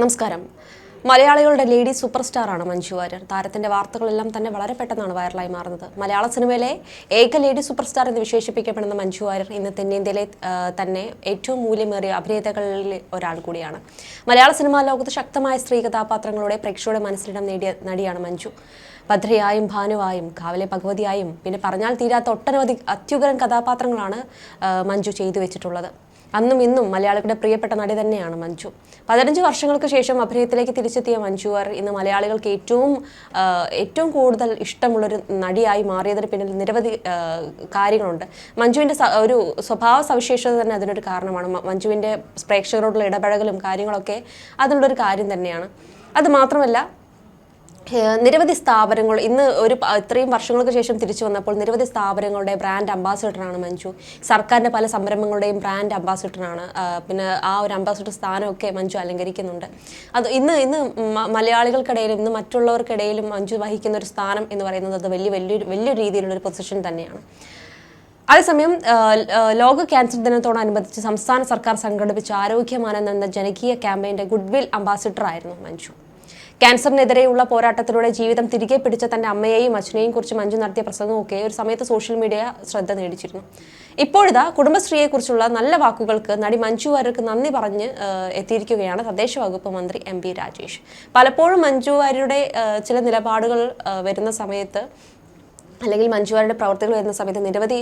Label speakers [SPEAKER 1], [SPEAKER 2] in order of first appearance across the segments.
[SPEAKER 1] നമസ്കാരം. മലയാളികളുടെ lady super സ്റ്റാറാണ് Manju Warrier. താരത്തിന്റെ വാർത്തകളെല്ലാം തന്നെ വളരെ പെട്ടെന്നാണ് വൈറലായി മാറുന്നത്. മലയാള സിനിമയിലെ ഏക ലേഡി സൂപ്പർ സ്റ്റാർ എന്ന് വിശേഷിപ്പിക്കപ്പെടുന്ന മഞ്ജു വാര്യർ ഇന്ന് തെന്നിന്ത്യയിലെ തന്നെ ഏറ്റവും മൂല്യമേറിയ അഭിനേതാക്കളിൽ ഒരാൾ കൂടിയാണ്. മലയാള സിനിമാ ലോകത്ത് ശക്തമായ സ്ത്രീ കഥാപാത്രങ്ങളുടെ പ്രേക്ഷകരുടെ മനസ്സിലിടം നേടിയ നടിയാണ് മഞ്ജു. ഭദ്രയായും ഭാനുവായും കാവലെ ഭഗവതിയായും പിന്നെ പറഞ്ഞാൽ തീരാത്ത ഒട്ടനവധി അത്യുഗ്രൻ കഥാപാത്രങ്ങളാണ് മഞ്ജു ചെയ്തു വെച്ചിട്ടുള്ളത്. അന്നും ഇന്നും മലയാളികളുടെ പ്രിയപ്പെട്ട നടി തന്നെയാണ് മഞ്ജു. 15 വർഷങ്ങൾക്ക് ശേഷം അഭിനയത്തിലേക്ക് തിരിച്ചെത്തിയ മഞ്ജു വാര്യർ ഇന്ന് മലയാളികൾക്ക് ഏറ്റവും കൂടുതൽ ഇഷ്ടമുള്ളൊരു നടിയായി മാറിയതിന് പിന്നിൽ നിരവധി കാര്യങ്ങളുണ്ട്. മഞ്ജുവിൻ്റെ ഒരു സ്വഭാവ സവിശേഷത തന്നെ അതിനൊരു കാരണമാണ്. മഞ്ജുവിൻ്റെ പ്രേക്ഷകരോടുള്ള ഇടപഴകലും കാര്യങ്ങളൊക്കെ അതിനുള്ളൊരു കാര്യം തന്നെയാണ്. അത് മാത്രമല്ല, നിരവധി സ്ഥാപനങ്ങൾ ഇന്ന് ഇത്രയും വർഷങ്ങൾക്ക് ശേഷം തിരിച്ചു വന്നപ്പോൾ നിരവധി സ്ഥാപനങ്ങളുടെ ബ്രാൻഡ് അംബാസിഡറാണ് മഞ്ജു. സർക്കാരിൻ്റെ പല സംരംഭങ്ങളുടെയും ബ്രാൻഡ് അംബാസിഡറാണ്. പിന്നെ ആ ഒരു അംബാസിഡർ സ്ഥാനമൊക്കെ മഞ്ജു അലങ്കരിക്കുന്നുണ്ട്. അത് ഇന്ന് മലയാളികൾക്കിടയിലും ഇന്ന് മറ്റുള്ളവർക്കിടയിലും മഞ്ജു വഹിക്കുന്ന ഒരു സ്ഥാനം എന്ന് പറയുന്നത് അത് വലിയ രീതിയിലുള്ളൊരു പൊസിഷൻ തന്നെയാണ്. അതേസമയം ലോക ക്യാൻസർ ദിനത്തോടനുബന്ധിച്ച് സംസ്ഥാന സർക്കാർ സംഘടിപ്പിച്ച ആരോഗ്യമാനം എന്ന ജനകീയ ക്യാമ്പയിൻ്റെ ഗുഡ്വിൽ അംബാസിഡർ ആയിരുന്നു മഞ്ജു. ക്യാൻസറിനെതിരെയുള്ള പോരാട്ടത്തിലൂടെ ജീവിതം തിരികെ പിടിച്ച തന്റെ അമ്മയെയും അച്ഛനെയും കുറിച്ച് മഞ്ജു നടത്തിയ പ്രസംഗമൊക്കെ ഒരു സമയത്ത് സോഷ്യൽ മീഡിയ ശ്രദ്ധ നേടിച്ചിരുന്നു. ഇപ്പോഴിതാ കുടുംബശ്രീയെക്കുറിച്ചുള്ള നല്ല വാക്കുകൾക്ക് നടി മഞ്ജു വാര്യർക്ക് നന്ദി പറഞ്ഞ് എത്തിയിരിക്കുകയാണ് തദ്ദേശ വകുപ്പ് മന്ത്രി MP രാജേഷ്. പലപ്പോഴും മഞ്ജു വാര്യരുടെ ചില നിലപാടുകൾ വരുന്ന സമയത്ത് അല്ലെങ്കിൽ മഞ്ജു വാര്യരുടെ പ്രവർത്തികൾ വരുന്ന സമയത്ത് നിരവധി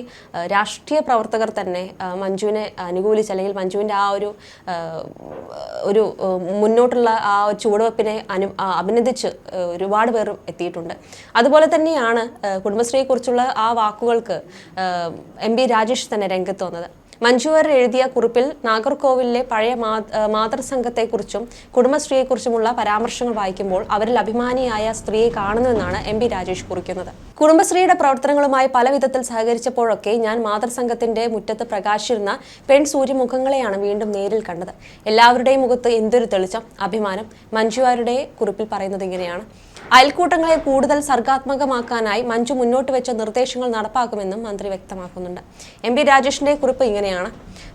[SPEAKER 1] രാഷ്ട്രീയ പ്രവർത്തകർ തന്നെ മഞ്ജുവിനെ അനുകൂലിച്ച് അല്ലെങ്കിൽ മഞ്ജുവിൻ്റെ ആ ഒരു മുന്നോട്ടുള്ള ആ ചുവടുവെപ്പിനെ അഭിനന്ദിച്ച് ഒരുപാട് പേർ എത്തിയിട്ടുണ്ട്. അതുപോലെ തന്നെയാണ് കുടുംബശ്രീയെക്കുറിച്ചുള്ള ആ വാക്കുകൾക്ക് MP രാജേഷ് തന്നെ രംഗത്ത് വന്നത്. മഞ്ജു വാര്യർ എഴുതിയ കുറിപ്പിൽ നാഗർകോവിലിലെ പഴയ മാതൃസംഘത്തെക്കുറിച്ചും കുടുംബശ്രീയെക്കുറിച്ചുമുള്ള പരാമർശങ്ങൾ വായിക്കുമ്പോൾ അവരിൽ അഭിമാനിയായ സ്ത്രീയെ കാണുന്നുവെന്നാണ് MP രാജേഷ് കുറിക്കുന്നത്. കുടുംബശ്രീയുടെ പ്രവർത്തനങ്ങളുമായി പല വിധത്തിൽ സഹകരിച്ചപ്പോഴൊക്കെ ഞാൻ മാതൃസംഘത്തിന്റെ മുറ്റത്ത് പ്രകാശിച്ചിരുന്ന സൂര്യമുഖങ്ങളെയാണ് വീണ്ടും നേരിൽ കണ്ടത്. എല്ലാവരുടെയും മുഖത്ത് എന്തൊരു തെളിച്ചം, അഭിമാനം. മഞ്ജു വാര്യരുടെ കുറിപ്പിൽ പറയുന്നത് ഇങ്ങനെയാണ്: അയൽക്കൂട്ടങ്ങളെ കൂടുതൽ സർഗാത്മകമാക്കാനായി മഞ്ജു മുന്നോട്ട് വെച്ച നിർദ്ദേശങ്ങൾ നടപ്പാക്കുമെന്നും മന്ത്രി വ്യക്തമാക്കുന്നുണ്ട്. MP രാജേഷിന്റെ കുറിപ്പ് ഇങ്ങനെയാണ്: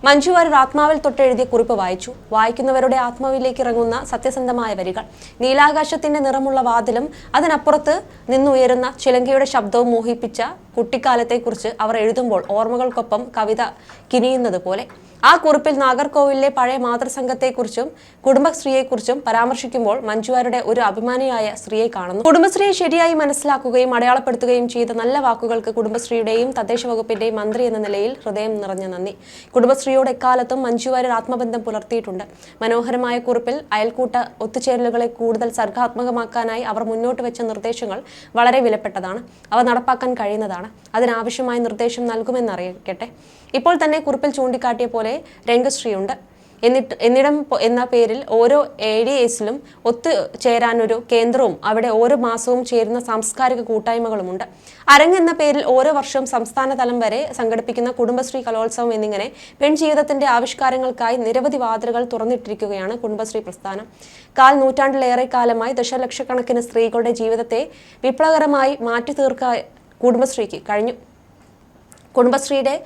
[SPEAKER 1] മഞ്ജു വാര്യർ ആത്മാവിൽ തൊട്ടെഴുതിയ കുറിപ്പ് വായിച്ചു. വായിക്കുന്നവരുടെ ആത്മാവിലേക്ക് ഇറങ്ങുന്ന സത്യസന്ധമായ വരികൾ. നീലാകാശത്തിന്റെ നിറമുള്ള വാതിലും അതിനപ്പുറത്ത് നിന്നുയരുന്ന ചിലങ്കയുടെ ശബ്ദവും മോഹിപ്പിച്ച കുട്ടിക്കാലത്തെക്കുറിച്ച് അവർ എഴുതുമ്പോൾ ഓർമ്മകൾക്കൊപ്പം കവിത കിനിയുന്നത് പോലെ. ആ കുറിപ്പിൽ നാഗർകോവിലിലെ പഴയ മാതൃസംഘത്തെക്കുറിച്ചും കുടുംബശ്രീയെക്കുറിച്ചും പരാമർശിക്കുമ്പോൾ മഞ്ജു വാര്യരുടെ ഒരു അഭിമാനിയായ സ്ത്രീയെ കാണുന്നു. കുടുംബശ്രീയെ ശരിയായി മനസ്സിലാക്കുകയും അടയാളപ്പെടുത്തുകയും ചെയ്ത നല്ല വാക്കുകൾക്ക് കുടുംബശ്രീയുടെയും തദ്ദേശ വകുപ്പിന്റെയും മന്ത്രി എന്ന നിലയിൽ ഹൃദയം നിറഞ്ഞ നന്ദി. കുടുംബശ്രീയോട് എക്കാലത്തും മഞ്ജു വാര്യർ ആത്മബന്ധം പുലർത്തിയിട്ടുണ്ട്. മനോഹരമായ കുറിപ്പിൽ അയൽക്കൂട്ട ഒത്തുചേരലുകളെ കൂടുതൽ സർഗാത്മകമാക്കാനായി അവർ മുന്നോട്ട് വെച്ച നിർദ്ദേശങ്ങൾ വളരെ വിലപ്പെട്ടതാണ്. അവ നടപ്പാക്കാൻ കഴിയുന്നതാണ്. അതിനാവശ്യമായ നിർദ്ദേശം നൽകുമെന്നറിയിക്കട്ടെ. ഇപ്പോൾ തന്നെ കുറിപ്പിൽ ചൂണ്ടിക്കാട്ടിയ പോലെ രംഗശ്രീയുണ്ട്. എന്നിടം എന്ന പേരിൽ ഓരോ ADSലും ഒത്തുചേരാനൊരു കേന്ദ്രവും അവിടെ ഓരോ മാസവും ചേരുന്ന സാംസ്കാരിക കൂട്ടായ്മകളുമുണ്ട്. അരങ്ങ് എന്ന പേരിൽ ഓരോ വർഷവും സംസ്ഥാന തലം വരെ സംഘടിപ്പിക്കുന്ന കുടുംബശ്രീ കലോത്സവം എന്നിങ്ങനെ പെൺജീവിതത്തിന്റെ ആവിഷ്കാരങ്ങൾക്കായി നിരവധി വാതിലുകൾ തുറന്നിട്ടിരിക്കുകയാണ് കുടുംബശ്രീ പ്രസ്ഥാനം. നൂറ്റാണ്ടിലേറെ കാലമായി ദശലക്ഷക്കണക്കിന് സ്ത്രീകളുടെ ജീവിതത്തെ വിപ്ലവകരമായി മാറ്റി തീർക്കാൻ കുടുംബശ്രീക്ക് കഴിഞ്ഞു. കുടുംബശ്രീയുടെ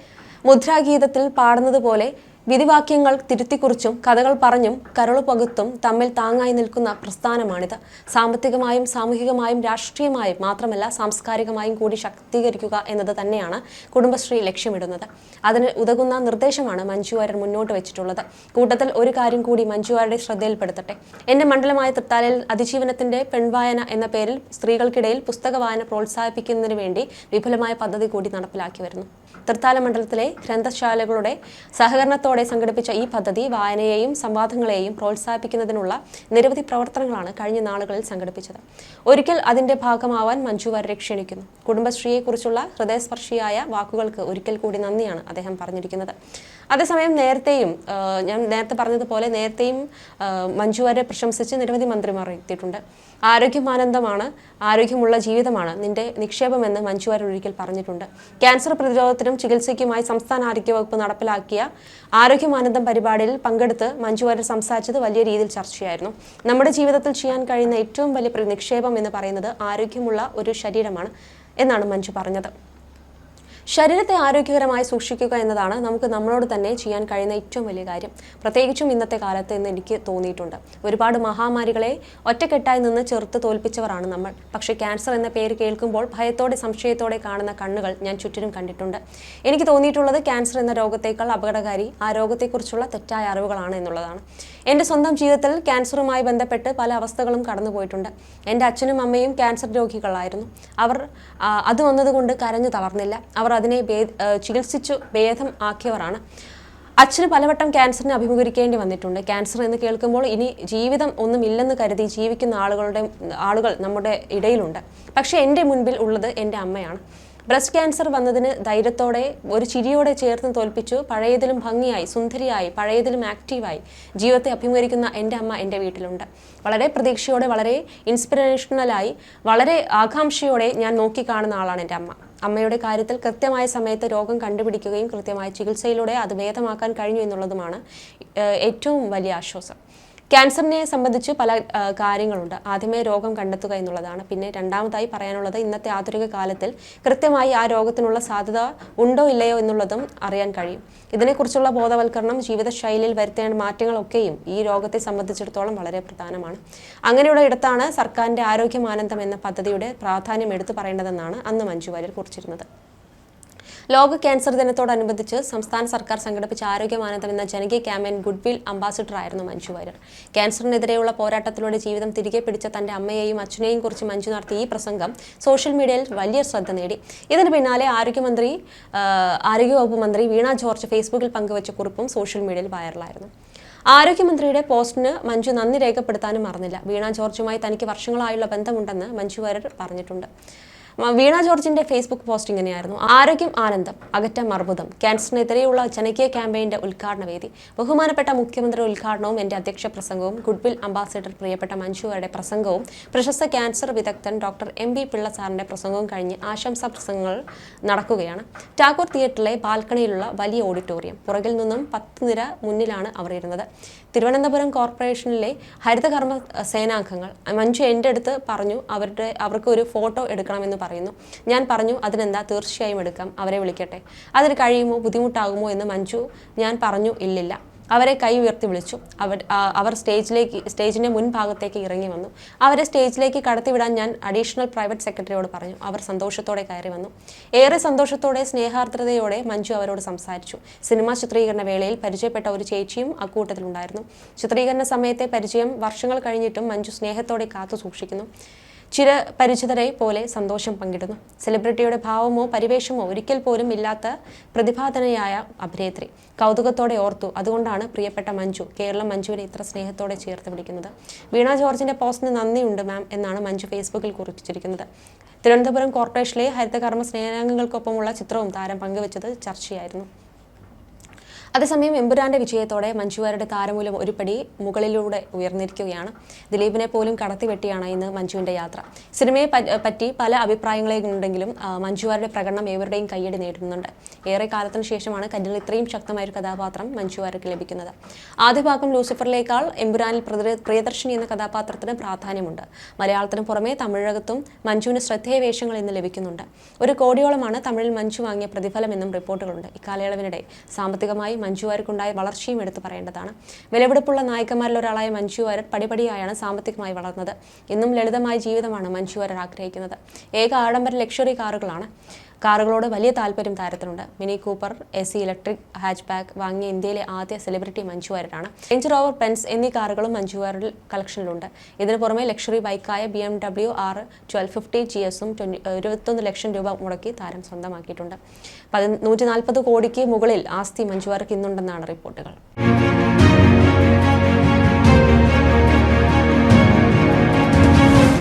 [SPEAKER 1] മുദ്രാഗീതത്തിൽ പാടുന്നത് പോലെ വിധിവാക്യങ്ങൾ തിരുത്തിക്കുറിച്ചും കഥകൾ പറഞ്ഞും കരളു പകുത്തും തമ്മിൽ താങ്ങായി നിൽക്കുന്ന പ്രസ്ഥാനമാണിത്. സാമ്പത്തികമായും സാമൂഹികമായും രാഷ്ട്രീയമായും മാത്രമല്ല സാംസ്കാരികമായും കൂടി ശാക്തീകരിക്കുക എന്നത് തന്നെയാണ് കുടുംബശ്രീ ലക്ഷ്യമിടുന്നത്. അതിന് ഉതകുന്ന നിർദ്ദേശമാണ് മഞ്ജു വാര്യർ മുന്നോട്ട് വെച്ചിട്ടുള്ളത്. കൂട്ടത്തിൽ ഒരു കാര്യം കൂടി മഞ്ജു വാര്യരുടെ ശ്രദ്ധയിൽപ്പെടുത്തട്ടെ. എൻ്റെ മണ്ഡലമായ തൃത്താലയിൽ അതിജീവനത്തിന്റെ പെൺവായന എന്ന പേരിൽ സ്ത്രീകൾക്കിടയിൽ പുസ്തക വായന പ്രോത്സാഹിപ്പിക്കുന്നതിന് വേണ്ടി വിപുലമായ പദ്ധതി കൂടി നടപ്പിലാക്കി വരുന്നു. തൃത്താല മണ്ഡലത്തിലെ ഗ്രന്ഥശാലകളുടെ സഹകരണത്തോടെ സംഘടിപ്പിച്ച ഈ പദ്ധതി വായനയെയും സംവാദങ്ങളെയും പ്രോത്സാഹിപ്പിക്കുന്നതിനുള്ള നിരവധി പ്രവർത്തനങ്ങളാണ് കഴിഞ്ഞ നാളുകളിൽ സംഘടിപ്പിച്ചത്. ഒരിക്കൽ അതിന്റെ ഭാഗമാവാൻ മഞ്ജു വാര്യരെ ക്ഷണിക്കുന്നു. കുടുംബശ്രീയെക്കുറിച്ചുള്ള ഹൃദയസ്പർശിയായ വാക്കുകൾക്ക് ഒരിക്കൽ കൂടി നന്ദിയാണ് അദ്ദേഹം പറഞ്ഞിരിക്കുന്നത്. അതേസമയം ഞാൻ നേരത്തെ പറഞ്ഞതുപോലെ നേരത്തെയും മഞ്ജു വാര്യരെ പ്രശംസിച്ച് നിരവധി മന്ത്രിമാർ എത്തിയിട്ടുണ്ട്. ആരോഗ്യമാനന്ദമാണ്, ആരോഗ്യമുള്ള ജീവിതമാണ് നിന്റെ നിക്ഷേപമെന്ന് മഞ്ജു വാര്യർ ഒരിക്കൽ പറഞ്ഞിട്ടുണ്ട്. ക്യാൻസർ പ്രതിരോധത്തിനും ചികിത്സയ്ക്കുമായി സംസ്ഥാന ആരോഗ്യവകുപ്പ് നടപ്പിലാക്കിയ ആരോഗ്യമാനന്ദം പരിപാടിയിൽ പങ്കെടുത്ത് മഞ്ജു വാര്യർ സംസാരിച്ചത് വലിയ രീതിയിൽ ചർച്ചയായിരുന്നു. നമ്മുടെ ജീവിതത്തിൽ ചെയ്യാൻ കഴിയുന്ന ഏറ്റവും വലിയ നിക്ഷേപം എന്ന് പറയുന്നത് ആരോഗ്യമുള്ള ഒരു ശരീരമാണ് എന്നാണ് മഞ്ജു പറഞ്ഞത്. ശരീരത്തെ ആരോഗ്യകരമായി സൂക്ഷിക്കുക എന്നതാണ് നമുക്ക് നമ്മളോട് തന്നെ ചെയ്യാൻ കഴിയുന്ന ഏറ്റവും വലിയ കാര്യം. പ്രത്യേകിച്ചും ഇന്നത്തെ കാലത്ത് എന്ന് എനിക്ക് തോന്നിയിട്ടുണ്ട്. ഒരുപാട് മഹാമാരികളെ ഒറ്റക്കെട്ടായി നിന്ന് ചെറുത്ത് തോൽപ്പിച്ചവരാണ് നമ്മൾ. പക്ഷേ ക്യാൻസർ എന്ന പേര് കേൾക്കുമ്പോൾ ഭയത്തോടെ സംശയത്തോടെ കാണുന്ന കണ്ണുകൾ ഞാൻ ചുറ്റിനും കണ്ടിട്ടുണ്ട്. എനിക്ക് തോന്നിയിട്ടുള്ളത് ക്യാൻസർ എന്ന രോഗത്തേക്കാൾ അപകടകാരി ആ രോഗത്തെക്കുറിച്ചുള്ള തെറ്റായ അറിവുകളാണ് എന്നുള്ളതാണ്. എൻ്റെ സ്വന്തം ജീവിതത്തിൽ ക്യാൻസറുമായി ബന്ധപ്പെട്ട് പല അവസ്ഥകളും കടന്നുപോയിട്ടുണ്ട്. എൻ്റെ അച്ഛനും അമ്മയും ക്യാൻസർ രോഗികളായിരുന്നു. അവർ അത് വന്നതുകൊണ്ട് കരഞ്ഞു തളർന്നില്ല. അവർ അതിനെ ചികിത്സിച്ചു ഭേദം ആക്കിയവരാണ്. അച്ഛന് പലവട്ടം ക്യാൻസറിനെ അഭിമുഖീകരിക്കേണ്ടി വന്നിട്ടുണ്ട്. ക്യാൻസർ എന്ന് കേൾക്കുമ്പോൾ ഇനി ജീവിതം ഒന്നുമില്ലെന്ന് കരുതി ജീവിക്കുന്ന ആളുകൾ നമ്മുടെ ഇടയിലുണ്ട്. പക്ഷേ എൻ്റെ മുൻപിൽ ഉള്ളത് എൻ്റെ അമ്മയാണ്. ബ്രസ്റ്റ് ക്യാൻസർ വന്നതിന് ധൈര്യത്തോടെ ഒരു ചിരിയോടെ ചേർന്ന് തോൽപ്പിച്ചു പഴയതിലും ഭംഗിയായി സുന്ദരിയായി പഴയതിലും ആക്റ്റീവായി ജീവിതത്തെ അഭിമുഖീകരിക്കുന്ന എൻ്റെ അമ്മ എൻ്റെ വീട്ടിലുണ്ട്. വളരെ പ്രതീക്ഷയോടെ വളരെ ഇൻസ്പിറേഷണലായി വളരെ ആകാംക്ഷയോടെ ഞാൻ നോക്കിക്കാണുന്ന ആളാണ് എൻ്റെ അമ്മ. അമ്മയുടെ കാര്യത്തിൽ കൃത്യമായ സമയത്ത് രോഗം കണ്ടുപിടിക്കുകയും കൃത്യമായ ചികിത്സയിലൂടെ അത് ഭേദമാക്കാൻ കഴിഞ്ഞു എന്നുള്ളതുമാണ് ഏറ്റവും വലിയ ആശ്വാസം. ക്യാൻസറിനെ സംബന്ധിച്ച് പല കാര്യങ്ങളുണ്ട്. ആദ്യമേ രോഗം കണ്ടെത്തുക എന്നുള്ളതാണ്. പിന്നെ രണ്ടാമതായി പറയാനുള്ളത് ഇന്നത്തെ ആധുനിക കാലത്തിൽ കൃത്യമായി ആ രോഗത്തിനുള്ള സാധ്യത ഉണ്ടോ ഇല്ലയോ എന്നുള്ളതും അറിയാൻ കഴിയും. ഇതിനെക്കുറിച്ചുള്ള ബോധവൽക്കരണം ജീവിതശൈലിയിൽ വരുത്തേണ്ട മാറ്റങ്ങളൊക്കെയും ഈ രോഗത്തെ സംബന്ധിച്ചിടത്തോളം വളരെ പ്രധാനമാണ്. അങ്ങനെയുള്ള ഇടത്താണ് സർക്കാരിൻ്റെ ആരോഗ്യമാനന്ദം എന്ന പദ്ധതിയുടെ പ്രാധാന്യം എടുത്തു പറയേണ്ടതെന്നാണ് അന്ന് മഞ്ജു വാര്യർ കുറിച്ചിരുന്നത്. ലോക ക്യാൻസർ ദിനത്തോടനുബന്ധിച്ച് സംസ്ഥാന സർക്കാർ സംഘടിപ്പിച്ച ആരോഗ്യമാനന്ദം എന്ന ജനകീയ ക്യാമ്പയിൻ ഗുഡ്വിൽ അംബാസിഡർ ആയിരുന്നു മഞ്ജു വാര്യർ. ക്യാൻസറിനെതിരെയുള്ള പോരാട്ടത്തിലൂടെ ജീവിതം തിരികെ പിടിച്ച തന്റെ അമ്മയെയും അച്ഛനെയും കുറിച്ച് മഞ്ജു നടത്തിയ ഈ പ്രസംഗം സോഷ്യൽ മീഡിയയിൽ വലിയ ശ്രദ്ധ നേടി. ഇതിന് പിന്നാലെ ആരോഗ്യവകുപ്പ് മന്ത്രി വീണ ജോർജ് ഫേസ്ബുക്കിൽ പങ്കുവച്ച കുറിപ്പും സോഷ്യൽ മീഡിയയിൽ വൈറലായിരുന്നു. ആരോഗ്യമന്ത്രിയുടെ പോസ്റ്റിന് മഞ്ജു നന്ദി രേഖപ്പെടുത്താനും മറന്നില്ല. വീണ ജോർജുമായി തനിക്ക് വർഷങ്ങളായുള്ള ബന്ധമുണ്ടെന്ന് മഞ്ജു വാര്യർ പറഞ്ഞിട്ടുണ്ട്. വീണ ജോർജിന്റെ ഫേസ്ബുക്ക് പോസ്റ്റ് ഇങ്ങനെയായിരുന്നു: ആരോഗ്യം ആനന്ദം, അകറ്റം അർബുദം, ക്യാൻസറിനെതിരെയുള്ള ജനകീയ ക്യാമ്പയിന്റെ ഉദ്ഘാടന വേദി. ബഹുമാനപ്പെട്ട മുഖ്യമന്ത്രി ഉദ്ഘാടനവും എന്റെ അധ്യക്ഷ പ്രസംഗവും ഗുഡ്വിൽ അംബാസിഡർ പ്രിയപ്പെട്ട മഞ്ജുവാരുടെ പ്രസംഗവും പ്രശസ്ത ക്യാൻസർ വിദഗ്ധൻ ഡോക്ടർ എം ബി പിള്ള സാറിന്റെ പ്രസംഗവും കഴിഞ്ഞ് ആശംസാ പ്രസംഗങ്ങൾ നടക്കുകയാണ്. ടാഗോർ തിയേറ്ററിലെ ബാൽക്കണിയിലുള്ള വലിയ ഓഡിറ്റോറിയം. പുറകിൽ നിന്നും 10 നിര മുന്നിലാണ് അവർ ഇരുന്നത്. തിരുവനന്തപുരം കോർപ്പറേഷനിലെ ഹരിതകർമ്മ സേനാംഗങ്ങൾ. മഞ്ജു എൻ്റെ അടുത്ത് പറഞ്ഞു അവർക്ക് ഒരു ഫോട്ടോ എടുക്കണമെന്ന് പറയുന്നു. ഞാൻ പറഞ്ഞു അതിനെന്താ, തീർച്ചയായും എടുക്കാം, അവരെ വിളിക്കട്ടെ. അതിന് കഴിയുമോ, ബുദ്ധിമുട്ടാകുമോ എന്ന് മഞ്ജു. ഞാൻ പറഞ്ഞു ഇല്ലില്ല. അവരെ കൈ ഉയർത്തി വിളിച്ചു. അവർ സ്റ്റേജിന്റെ മുൻഭാഗത്തേക്ക് ഇറങ്ങി വന്നു. അവരെ സ്റ്റേജിലേക്ക് കടത്തിവിടാൻ ഞാൻ അഡീഷണൽ പ്രൈവറ്റ് സെക്രട്ടറിയോട് പറഞ്ഞു. അവർ സന്തോഷത്തോടെ കയറി വന്നു. ഏറെ സന്തോഷത്തോടെ സ്നേഹാർദ്രതയോടെ മഞ്ജു അവരോട് സംസാരിച്ചു. സിനിമാ ചിത്രീകരണ വേളയിൽ പരിചയപ്പെട്ട ഒരു ചേച്ചിയും അക്കൂട്ടത്തിലുണ്ടായിരുന്നു. ചിത്രീകരണ സമയത്തെ പരിചയം വർഷങ്ങൾ കഴിഞ്ഞിട്ടും മഞ്ജു സ്നേഹത്തോടെ കാത്തു സൂക്ഷിക്കുന്നു. ചിരപരിചിതരെ പോലെ സന്തോഷം പങ്കിടുന്നു. സെലിബ്രിറ്റിയുടെ ഭാവമോ പരിവേഷമോ ഒരിക്കൽ പോലും ഇല്ലാത്ത പ്രതിഭാധനയായ അഭിനേത്രി. കൗതുകത്തോടെ ഓർത്തു. അതുകൊണ്ടാണ് പ്രിയപ്പെട്ട മഞ്ജു കേരളം മഞ്ജുവിനെ ഇത്ര സ്നേഹത്തോടെ ചേർത്ത് പിടിക്കുന്നത്. വീണ ജോർജിന്റെ പോസ്റ്റിന് നന്ദിയുണ്ട് മാം എന്നാണ് മഞ്ജു ഫേസ്ബുക്കിൽ കുറിച്ചിരിക്കുന്നത്. തിരുവനന്തപുരം കോർപ്പറേഷനിലെ ഹരിതകർമ്മ സേനാംഗങ്ങൾക്കൊപ്പമുള്ള ചിത്രവും താരം പങ്കുവച്ചത് ചർച്ചയായിരുന്നു. അതേസമയം എമ്പുരാന്റെ വിജയത്തോടെ മഞ്ജുവാരുടെ താരമൂല്യം ഒരു പടി മുകളിലൂടെ ഉയർന്നിരിക്കുകയാണ്. ദിലീപിനെ പോലും കടത്തിവെട്ടിയാണ് ഇന്ന് മഞ്ജുവിന്റെ യാത്ര. സിനിമയെ പറ്റി പല അഭിപ്രായങ്ങളുണ്ടെങ്കിലും മഞ്ജുവാരുടെ പ്രകടനം ഏവരുടെയും കയ്യടി നേടുന്നുണ്ട്. ഏറെ കാലത്തിന് ശേഷമാണ് കല്ലിൽ ഇത്രയും ശക്തമായ ഒരു കഥാപാത്രം മഞ്ജുവാർക്ക് ലഭിക്കുന്നത്. ആദ്യ ഭാഗം ലൂസിഫറിലേക്കാൾ എമ്പുരാനിൽ പ്രിയദർശിനി എന്ന കഥാപാത്രത്തിന് പ്രാധാന്യമുണ്ട്. മലയാളത്തിന് പുറമെ തമിഴകത്തും മഞ്ജുവിന് ശ്രദ്ധേയ വേഷങ്ങൾ ഇന്ന് ലഭിക്കുന്നുണ്ട്. 1 കോടിയോളമാണ് തമിഴിൽ മഞ്ജു വാങ്ങിയ പ്രതിഫലമെന്നും റിപ്പോർട്ടുകളുണ്ട്. ഇക്കാലയളവിനിടെ സാമ്പത്തികമായി മഞ്ജു വാര്യർക്കുണ്ടായ വളർച്ചയും എടുത്തു പറയേണ്ടതാണ്. വിലപിടിപ്പുള്ള നായികമാരിൽ ഒരാളായ മഞ്ജു വാര്യർ പടിപടിയായാണ് സാമ്പത്തികമായി വളർന്നത്. ഇന്നും ലളിതമായ ജീവിതമാണ് മഞ്ജു വാര്യർ ആഗ്രഹിക്കുന്നത്. ഏക ആഡംബര ലക്ഷറി കാറുകളോട് വലിയ താല്പര്യം താരത്തിനുണ്ട്. Mini Cooper, AC electric hatchback വാങ്ങിയ ഇന്ത്യയിലെ ആദ്യ സെലിബ്രിറ്റി മഞ്ജു വാര്യരാണ്. റേഞ്ച് റോവർ, ബെൻസ് എന്നീ കാറുകളും മഞ്ജു വാര്യർ കളക്ഷനിലുണ്ട്. ഇതിനു പുറമെ ലക്ഷറി ബൈക്കായ BMW R1250 GS-ഉം 21 ലക്ഷം രൂപ മുടക്കി താരം സ്വന്തമാക്കിയിട്ടുണ്ട്. 140 കോടിക്ക് മുകളിൽ ആസ്തി മഞ്ജു വാര്യർക്ക് ഇന്നുണ്ടെന്നാണ് റിപ്പോർട്ടുകൾ.